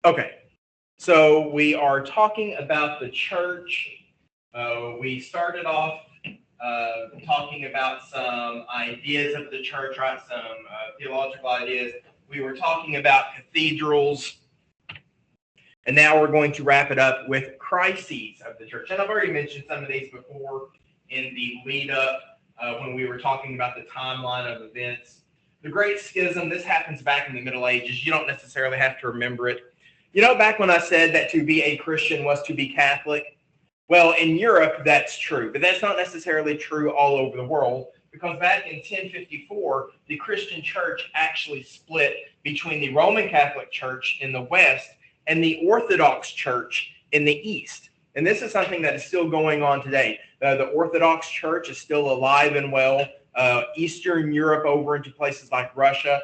Okay, so we are talking about the church. We started off talking about some ideas of the church, right? Some theological ideas. We were talking about cathedrals, and now we're going to wrap it up with crises of the church. And I've already mentioned some of these before in the lead up when we were talking about the timeline of events. The Great Schism, this happens back in the Middle Ages. You don't necessarily have to remember it. You know, back when I said that to be a Christian was to be Catholic, well, in Europe, that's true, but that's not necessarily true all over the world, because back in 1054, the Christian church actually split between the Roman Catholic Church in the West and the Orthodox Church in the East. And this is something that is still going on today. The Orthodox Church is still alive and well. Eastern Europe over into places like Russia,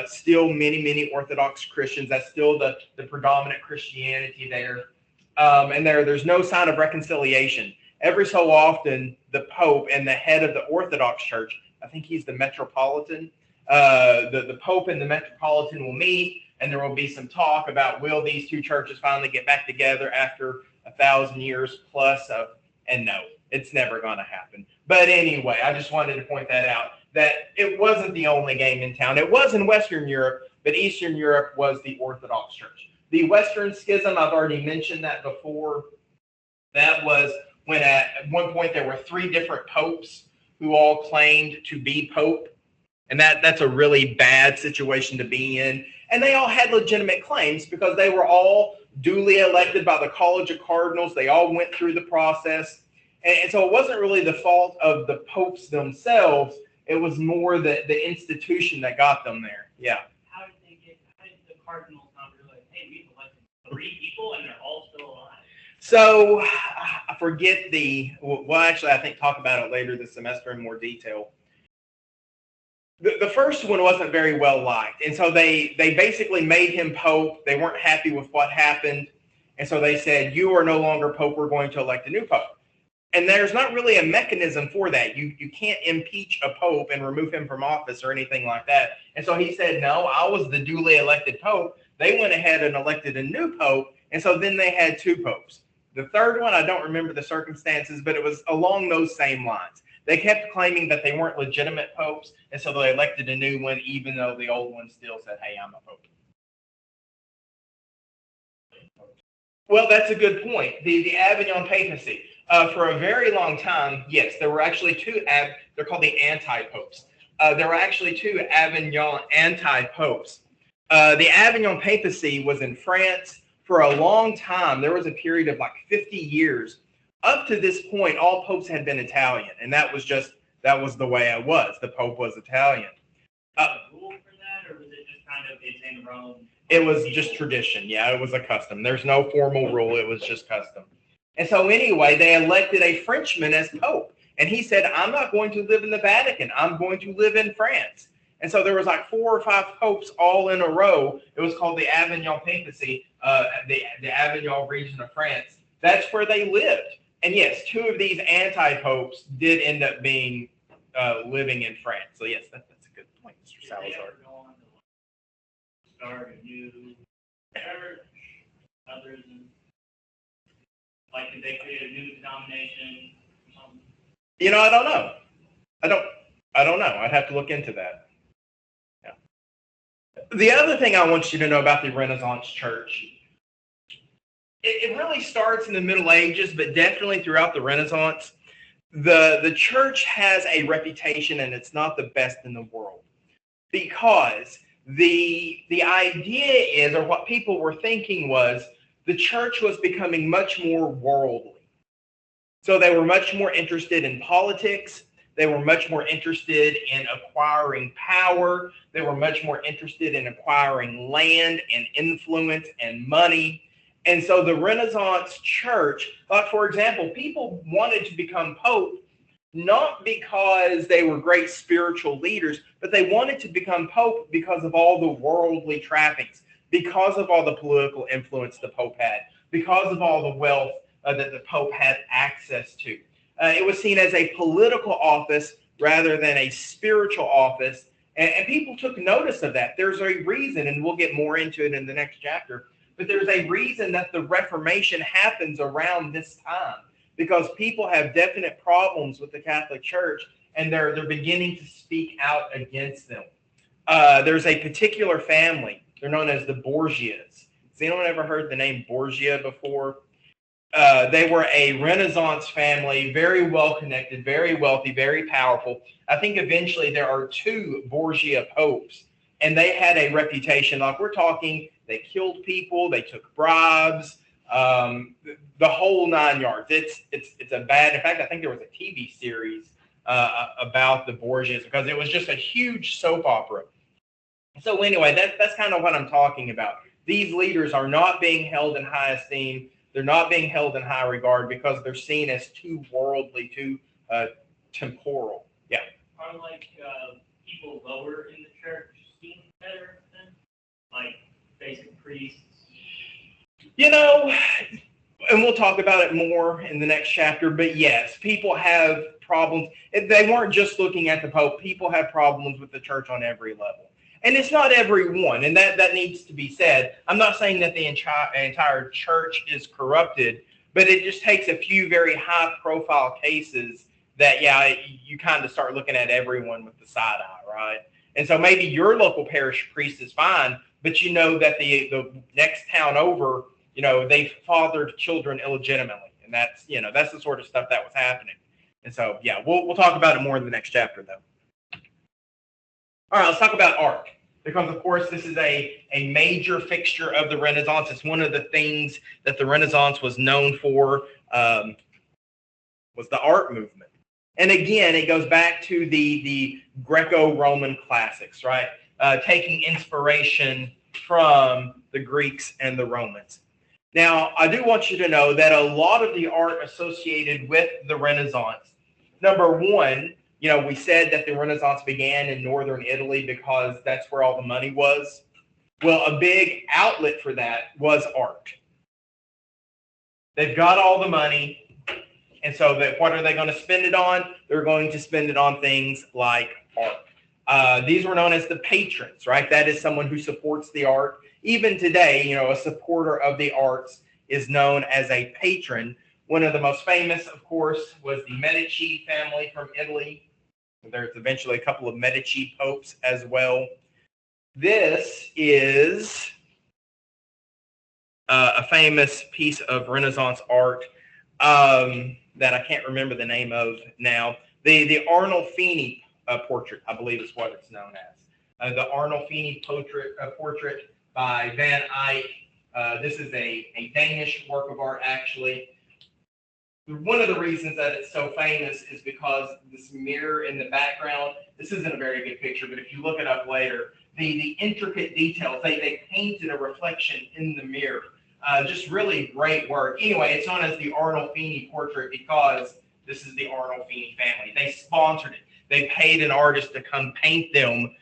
still many Orthodox Christians. That's still the predominant Christianity there. And there's no sign of reconciliation. Every so often, the Pope and the head of the Orthodox Church, I think he's the Metropolitan, the Pope and the Metropolitan will meet, and there will be some talk about will these two churches finally get back together after 1,000 years plus of, and no, it's never going to happen. But anyway, I just wanted to point that out, that it wasn't the only game in town. It was in Western Europe, but Eastern Europe was the Orthodox Church. The Western Schism, I've already mentioned that before. That was when at one point there were 3 different popes who all claimed to be pope. And that's a really bad situation to be in. And they all had legitimate claims because they were all duly elected by the College of Cardinals. They all went through the process. And so it wasn't really the fault of the popes themselves. It was more the institution that got them there. Yeah. How did the Cardinals not realize, hey, we've elected 3 people and they're all still alive? So I forget actually, I think talk about it later this semester in more detail. The first one wasn't very well liked. And so they basically made him pope. They weren't happy with what happened. And so they said, you are no longer pope. We're going to elect a new pope. And there's not really a mechanism for that. You can't impeach a pope and remove him from office or anything like that. And so he said, no, I was the duly elected pope. They went ahead and elected a new pope. And so then they had 2 popes. The third one, I don't remember the circumstances, but it was along those same lines. They kept claiming that they weren't legitimate popes, and so they elected a new one, even though the old one still said, hey, I'm a pope. Well, that's a good point. The Avignon papacy. For a very long time, yes, there were actually 2, they're called the anti-popes. There were actually 2 Avignon anti-popes. The Avignon papacy was in France for a long time. There was a period of like 50 years. Up to this point, all popes had been Italian, and that was the way it was. The Pope was Italian. Rule for that, or was it just kind of it's in Rome? It was just tradition. Yeah, it was a custom. There's no formal rule. It was just custom. And so anyway, they elected a Frenchman as Pope, and he said, I'm not going to live in the Vatican. I'm going to live in France. And so there was like 4 or 5 popes all in a row. It was called the Avignon papacy, the Avignon region of France. That's where they lived. And yes, 2 of these anti-popes did end up being living in France. So yes, that's a good point, Mr. Salazar. Did they ever go on to start a new church, other than, like, did they create a new denomination or something? You know, I don't know. I don't know. I'd have to look into that. Yeah. The other thing I want you to know about the Renaissance church, it really starts in the Middle Ages, but definitely throughout the Renaissance, the church has a reputation, and it's not the best in the world, because the idea is, or what people were thinking was, the church was becoming much more worldly. So they were much more interested in politics. They were much more interested in acquiring power. They were much more interested in acquiring land and influence and money. And so the Renaissance church, like for example, people wanted to become pope not because they were great spiritual leaders, but they wanted to become pope because of all the worldly trappings, because of all the political influence the pope had, because of all the wealth that the pope had access to. It was seen as a political office rather than a spiritual office, and people took notice of that. There's a reason, and we'll get more into it in the next chapter, But there's a reason that the Reformation happens around this time, because people have definite problems with the Catholic Church, and they're beginning to speak out against them. There's a particular family. They're known as the Borgias. Has anyone ever heard the name Borgia before? They were a Renaissance family, very well connected, very wealthy, very powerful. I think eventually there are 2 Borgia popes, and they had a reputation. Like, we're talking, they killed people, they took bribes, the whole 9 yards. It's a bad. In fact, I think there was a TV series about the Borgias, because it was just a huge soap opera. So anyway, that's kind of what I'm talking about. These leaders are not being held in high esteem. They're not being held in high regard because they're seen as too worldly, too temporal. Yeah. Are like people lower in the church seen better than like basic priests? You know, and we'll talk about it more in the next chapter, but yes, people have problems. They weren't just looking at the Pope. People have problems with the church on every level. And it's not everyone, and that needs to be said. I'm not saying that the entire church is corrupted, but it just takes a few very high-profile cases that, yeah, you kind of start looking at everyone with the side eye, right? And so maybe your local parish priest is fine, but you know that the next town over, you know, they fathered children illegitimately, and that's the sort of stuff that was happening. And so, yeah, we'll talk about it more in the next chapter, though. All right, let's talk about art, because, of course, this is a major fixture of the Renaissance. It's one of the things that the Renaissance was known for, was the art movement. And again, it goes back to the Greco-Roman classics, right? Taking inspiration from the Greeks and the Romans. Now, I do want you to know that a lot of the art associated with the Renaissance, number one, you know, we said that the Renaissance began in northern Italy because that's where all the money was. Well, a big outlet for that was art. They've got all the money, and so what are they going to spend it on? They're going to spend it on things like art. These were known as the patrons, right? That is someone who supports the art. Even today, you know, a supporter of the arts is known as a patron. One of the most famous, of course, was the Medici family from Italy. There's eventually a couple of Medici popes as well. This is a famous piece of Renaissance art that I can't remember the name of now. The Arnolfini portrait, I believe is what it's known as. The Arnolfini portrait by Van Eyck. This is a Danish work of art, actually. One of the reasons that it's so famous is because this mirror in the background, this isn't a very good picture, but if you look it up later, the intricate details, they painted a reflection in the mirror. Just really great work. Anyway, it's known as the Arnolfini portrait because this is the Arnolfini family. They sponsored it. They paid an artist to come paint them.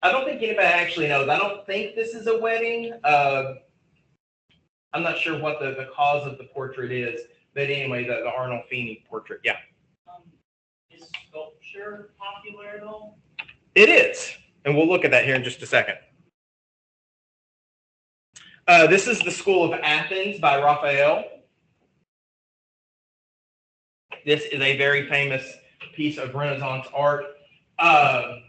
I don't think anybody actually knows. I don't think this is a wedding. I'm not sure what the cause of the portrait is. But anyway, the Arnolfini portrait, yeah. Is sculpture popular at all? It is. And we'll look at that here in just a second. This is the School of Athens by Raphael. This is a very famous piece of Renaissance art. And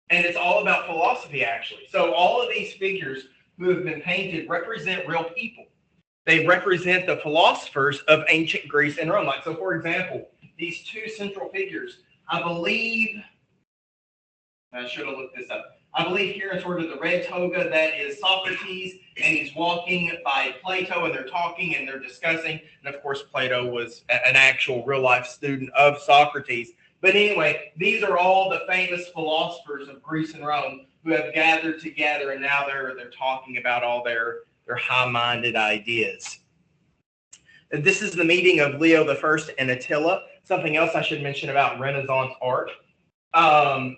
it's all about philosophy, actually. So all of these figures who have been painted represent real people. They represent the philosophers of ancient Greece and Rome. Like, so, for example, these 2 central figures, I believe, I should have looked this up. I believe here in sort of the red toga, that is Socrates, and he's walking by Plato, and they're talking and they're discussing. And, of course, Plato was an actual real-life student of Socrates. But anyway, these are all the famous philosophers of Greece and Rome who have gathered together, and now they're talking about all their high-minded ideas. And this is the meeting of Leo I and Attila. Something else I should mention about Renaissance art.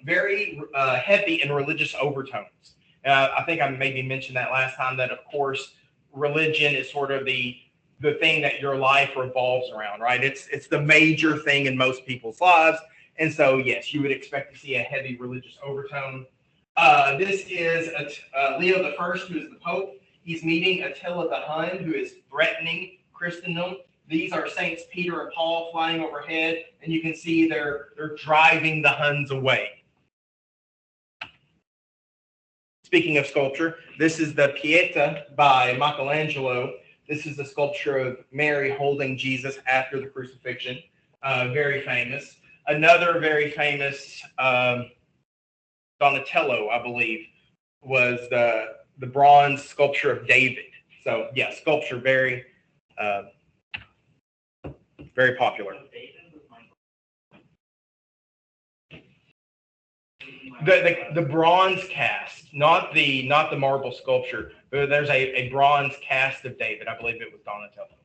Very heavy in religious overtones. I think I maybe mentioned that last time, that, of course, religion is sort of the thing that your life revolves around, right? It's the major thing in most people's lives. And so, yes, you would expect to see a heavy religious overtone. This is Leo I, who is the Pope. He's meeting Attila the Hun, who is threatening Christendom. These are Saints Peter and Paul flying overhead, and you can see they're driving the Huns away. Speaking of sculpture, this is the Pieta by Michelangelo. This is a sculpture of Mary holding Jesus after the crucifixion. Very famous. Another very famous Donatello, I believe, was the bronze sculpture of David. So yeah, sculpture very very popular. The bronze cast, not the marble sculpture. But there's a bronze cast of David. I believe it was Donatello.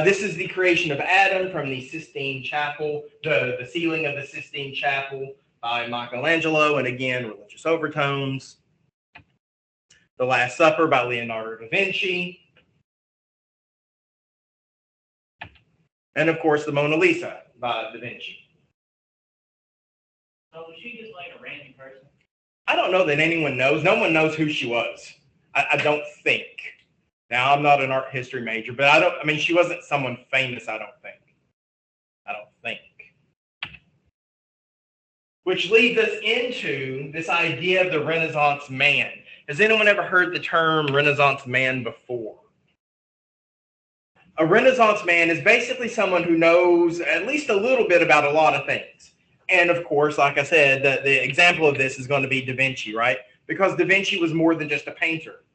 This is the creation of Adam from the Sistine Chapel, the ceiling of the Sistine Chapel by Michelangelo, and again, religious overtones. The Last Supper by Leonardo da Vinci. And of course, the Mona Lisa by Da Vinci. So was she just like a random person? I don't know that anyone knows. No one knows who she was. I don't think. Now, I'm not an art history major, but I mean, she wasn't someone famous, I don't think. Which leads us into this idea of the Renaissance man. Has anyone ever heard the term Renaissance man before? A Renaissance man is basically someone who knows at least a little bit about a lot of things. And of course, like I said, the example of this is going to be Da Vinci, right? Because Da Vinci was more than just a painter.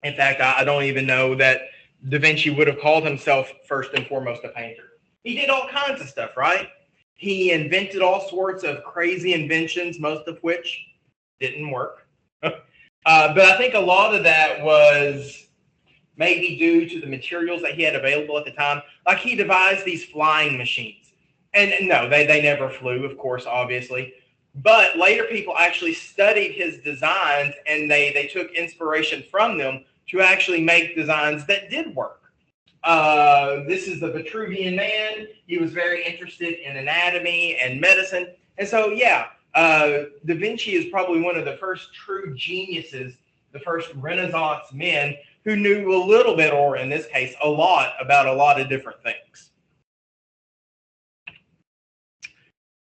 In fact, I don't even know that Da Vinci would have called himself first and foremost a painter. He did all kinds of stuff, right? He invented all sorts of crazy inventions, most of which didn't work. But I think a lot of that was maybe due to the materials that he had available at the time. Like he devised these flying machines. And no, they never flew, of course, obviously. But later people actually studied his designs and they took inspiration from them to actually make designs that did work. This is the Vitruvian Man. He was very interested in anatomy and medicine. And so, yeah, Da Vinci is probably one of the first true geniuses, the first Renaissance men who knew a little bit, or in this case, a lot about a lot of different things.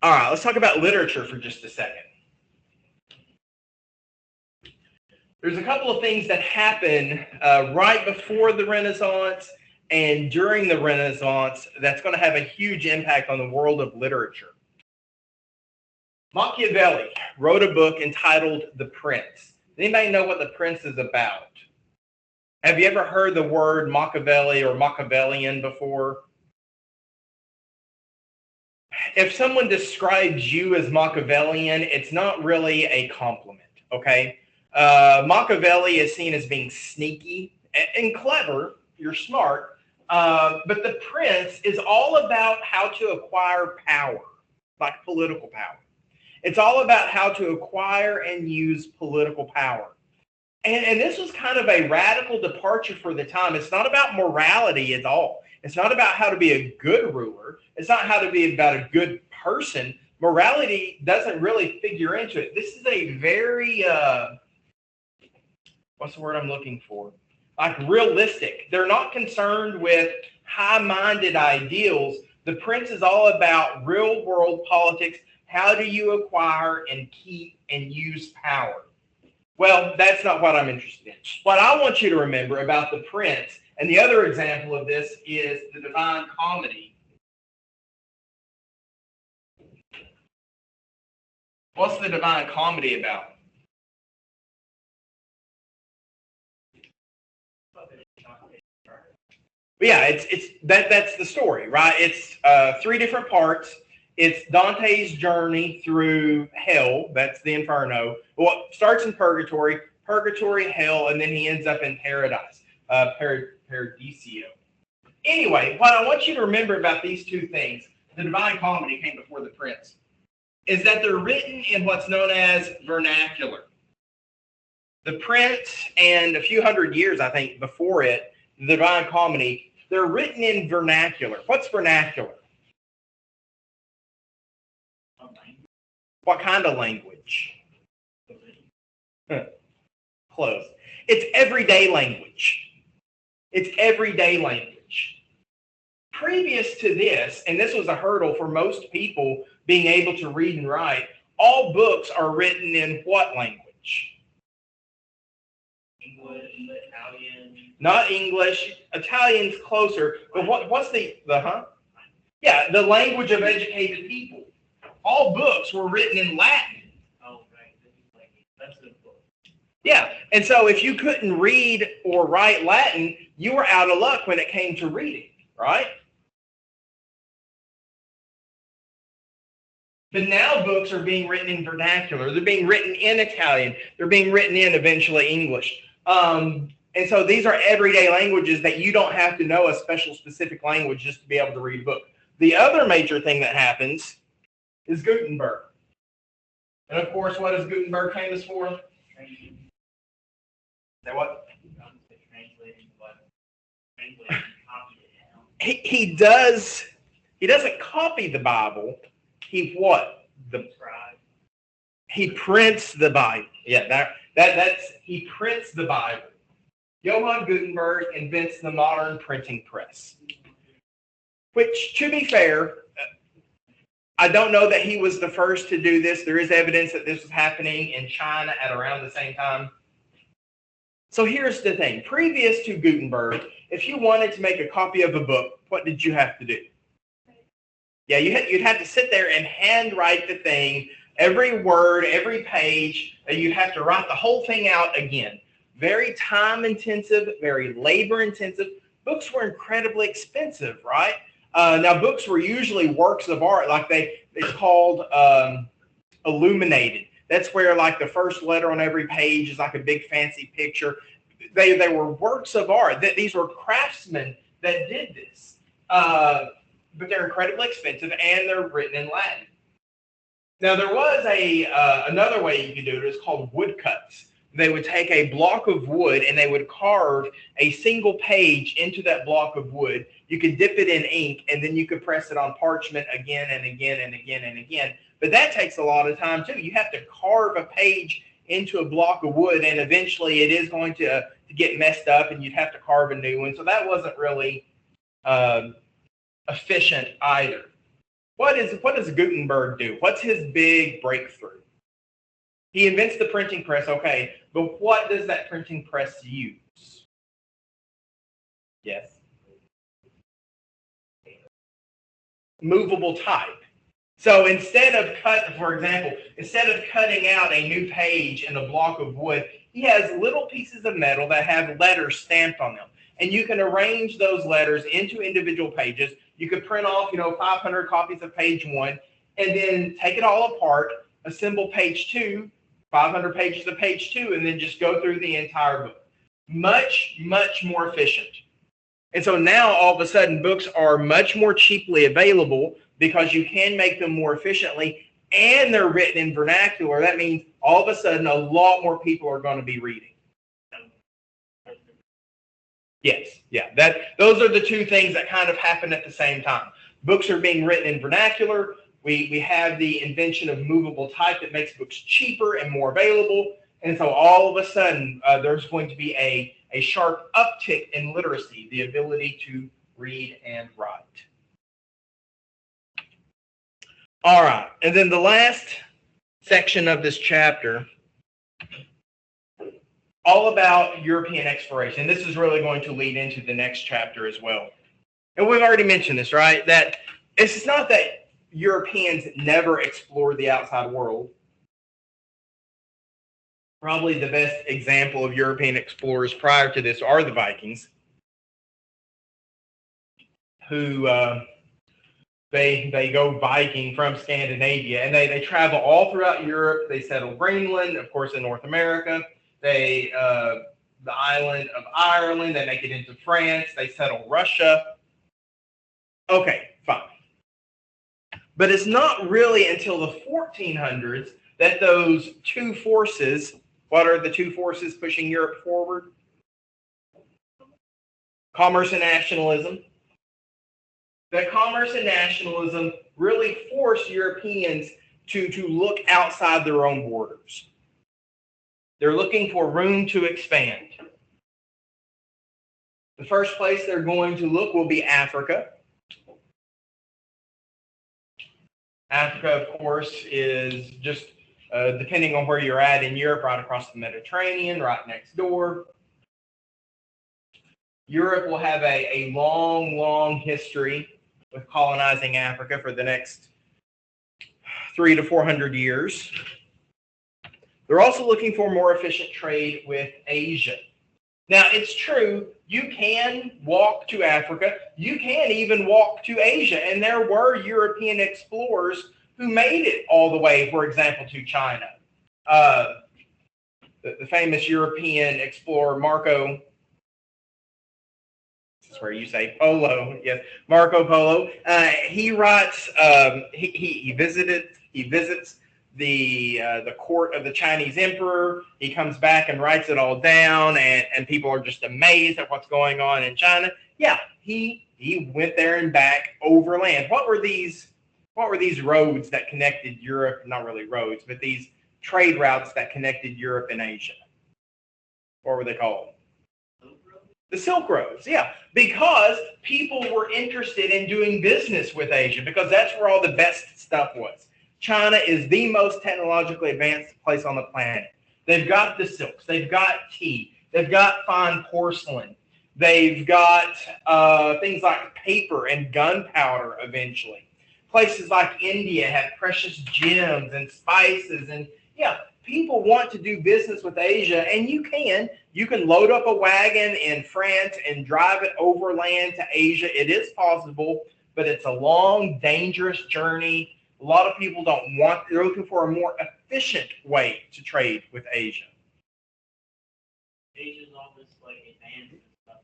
All right, let's talk about literature for just a second. There's a couple of things that happen right before the Renaissance and during the Renaissance that's going to have a huge impact on the world of literature. Machiavelli wrote a book entitled The Prince. Anybody know what The Prince is about? Have you ever heard the word Machiavelli or Machiavellian before? If someone describes you as Machiavellian, it's not really a compliment, okay? Machiavelli is seen as being sneaky and clever. You're smart. But The Prince is all about how to acquire power, like political power. It's all about how to acquire and use political power. And this was kind of a radical departure for the time. It's not about morality at all. It's not about how to be a good ruler. It's not how to be about a good person. Morality doesn't really figure into it. This is a very, what's the word I'm looking for? Like realistic. They're not concerned with high-minded ideals. The Prince is all about real-world politics. How do you acquire and keep and use power? Well, that's not what I'm interested in. What I want you to remember about The Prince, and the other example of this is the Divine Comedy. What's the Divine Comedy about? Yeah, that's the story, right? It's 3 different parts. It's Dante's journey through hell. That's the Inferno. Well, it starts in purgatory, hell, and then he ends up in paradise, Paradiso. Anyway, what I want you to remember about these 2 things, the Divine Comedy came before the Prince, is that they're written in what's known as vernacular. The Prince and a few hundred years, I think, before it, the Divine Comedy, they're written in vernacular. What's vernacular? What kind of language? close. It's everyday language. It's everyday language. Previous to this, and this was a hurdle for most people being able to read and write, all books are written in what language? English, Italian. Not English. Italian's closer. But what's the huh? Yeah, the language of educated people. All books were written in Latin. Oh, right. That's a book. Yeah, and so if you couldn't read or write Latin, you were out of luck when it came to reading, right? But now books are being written in vernacular. They're being written in Italian. They're being written in eventually English. And so these are everyday languages that you don't have to know a special specific language just to be able to read a book. The other major thing that happens is Gutenberg. And of course, what is Gutenberg famous for? Say what? He doesn't copy the Bible. He what? He prints the Bible. Yeah, he prints the Bible. Johann Gutenberg invents the modern printing press. Which, to be fair, I don't know that he was the first to do this. There is evidence that this was happening in China at around the same time. So here's the thing. Previous to Gutenberg, if you wanted to make a copy of a book, what did you have to do? Yeah, you'd have to sit there and handwrite the thing, every word, every page, and you'd have to write the whole thing out again. Very time-intensive, very labor-intensive. Books were incredibly expensive, right? Now, books were usually works of art, like it's called illuminated. That's where like the first letter on every page is like a big fancy picture. They were works of art. These were craftsmen that did this. But they're incredibly expensive and they're written in Latin. Now there was another way you could do it. It's called woodcuts. They would take a block of wood and they would carve a single page into that block of wood. You could dip it in ink and then you could press it on parchment again and again and again and again. But that takes a lot of time too. You have to carve a page into a block of wood and eventually it is going to get messed up and you'd have to carve a new one. So that wasn't really efficient either. What does Gutenberg do? What's his big breakthrough? He invents the printing press, okay, but what does that printing press use? Yes? Movable type. So instead of cutting out a new page in a block of wood, he has little pieces of metal that have letters stamped on them. And you can arrange those letters into individual pages. You could print off, 500 copies of page 1, and then take it all apart, assemble page 2, 500 pages of page 2, and then just go through the entire book. Much, much more efficient. And so now all of a sudden books are much more cheaply available because you can make them more efficiently and they're written in vernacular. That means all of a sudden a lot more people are going to be reading. Yes, yeah. Those are the two things that kind of happen at the same time. Books are being written in vernacular. We have the invention of movable type that makes books cheaper and more available. And so all of a sudden, there's going to be a sharp uptick in literacy, the ability to read and write. All right. And then the last section of this chapter, all about European exploration. This is really going to lead into the next chapter as well. And we've already mentioned this, right? That it's not that Europeans never explored the outside world. Probably the best example of European explorers prior to this are the Vikings, who they go Viking from Scandinavia, and they travel all throughout Europe. They settle Greenland, of course, in North America. The island of Ireland. They make it into France. They settle Russia. Okay, fine. But it's not really until the 1400s that those two forces, what are the two forces pushing Europe forward? Commerce and nationalism. That commerce and nationalism really force Europeans to look outside their own borders. They're looking for room to expand. The first place they're going to look will be Africa. Africa, of course, is just, depending on where you're at in Europe, right across the Mediterranean, right next door. Europe will have a long, long history with colonizing Africa for the next 300 to 400 years. They're also looking for more efficient trade with Asia. Now, it's true, you can walk to Africa, you can even walk to Asia, and there were European explorers who made it all the way, for example, to China. The famous European explorer Marco, this is where you say Polo, yes, Marco Polo. He writes, he visits the court of the Chinese emperor. He comes back and writes it all down, and people are just amazed at what's going on in China. Yeah, he went there and back overland. What were these roads that connected Europe? Not really roads, but these trade routes that connected Europe and Asia. What were they called? The Silk Roads, yeah, because people were interested in doing business with Asia because that's where all the best stuff was. China is the most technologically advanced place on the planet. They've got the silks, they've got tea, they've got fine porcelain, they've got things like paper and gunpowder eventually. Places like India have precious gems and spices, and yeah, people want to do business with Asia, and you can load up a wagon in France and drive it overland to Asia. It is possible, but it's a long, dangerous journey. A lot of people don't want, they're looking for a more efficient way to trade with Asia. Asia's all this like advanced and stuff,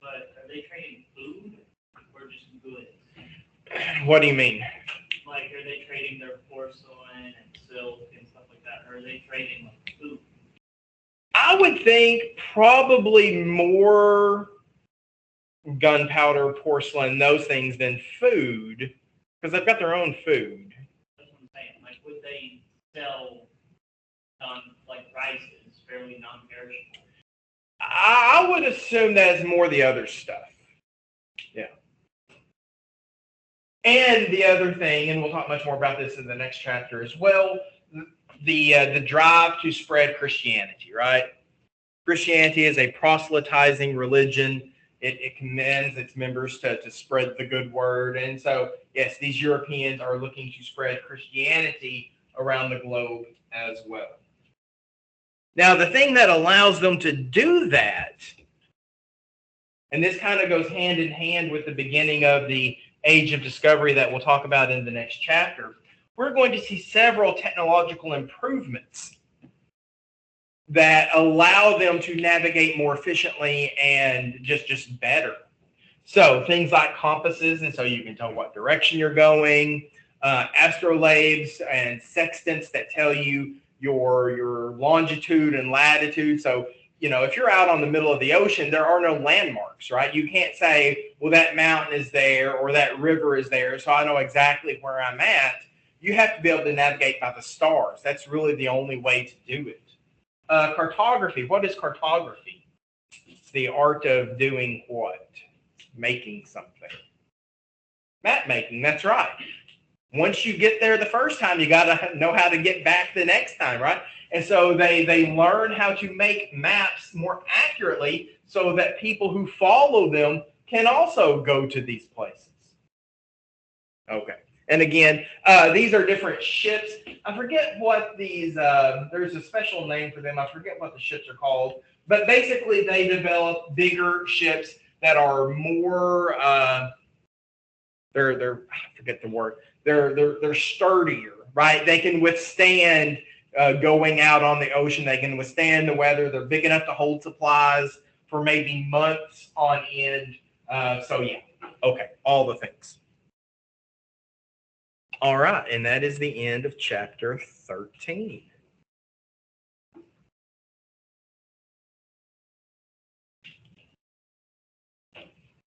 but are they trading food or just goods? What do you mean? Like, are they trading their porcelain and silk and stuff like that, or are they trading like food? I would think probably more gunpowder, porcelain, those things than food, because they've got their own food. That's what I'm saying. Like, would they sell like rice is fairly non-perishable? I would assume that's more the other stuff. Yeah. And the other thing, and we'll talk much more about this in the next chapter as well, the drive to spread Christianity, right? Christianity is a proselytizing religion. It commends its members to spread the good word. And so, yes, these Europeans are looking to spread Christianity around the globe as well. Now, the thing that allows them to do that, and this kind of goes hand in hand with the beginning of the Age of Discovery that we'll talk about in the next chapter, we're going to see several technological improvements that allow them to navigate more efficiently and just better. So things like compasses, and so you can tell what direction you're going, astrolabes and sextants that tell you your longitude and latitude. So, you know, if you're out on the middle of the ocean, there are no landmarks, right? You can't say, well, that mountain is there or that river is there, so I know exactly where I'm at. You have to be able to navigate by the stars. That's really the only way to do it. Cartography. What is cartography? It's the art of doing what? Making something. Map making, that's right. Once you get there the first time, you got to know how to get back the next time, right? And so they learn how to make maps more accurately so that people who follow them can also go to these places. Okay. And again, these are different ships. I forget what these, there's a special name for them. I forget what the ships are called. But basically, they develop bigger ships that are more, they're I forget the word. They're sturdier, right? They can withstand going out on the ocean. They can withstand the weather. They're big enough to hold supplies for maybe months on end. So yeah, okay, all the things. All right, and that is the end of chapter 13.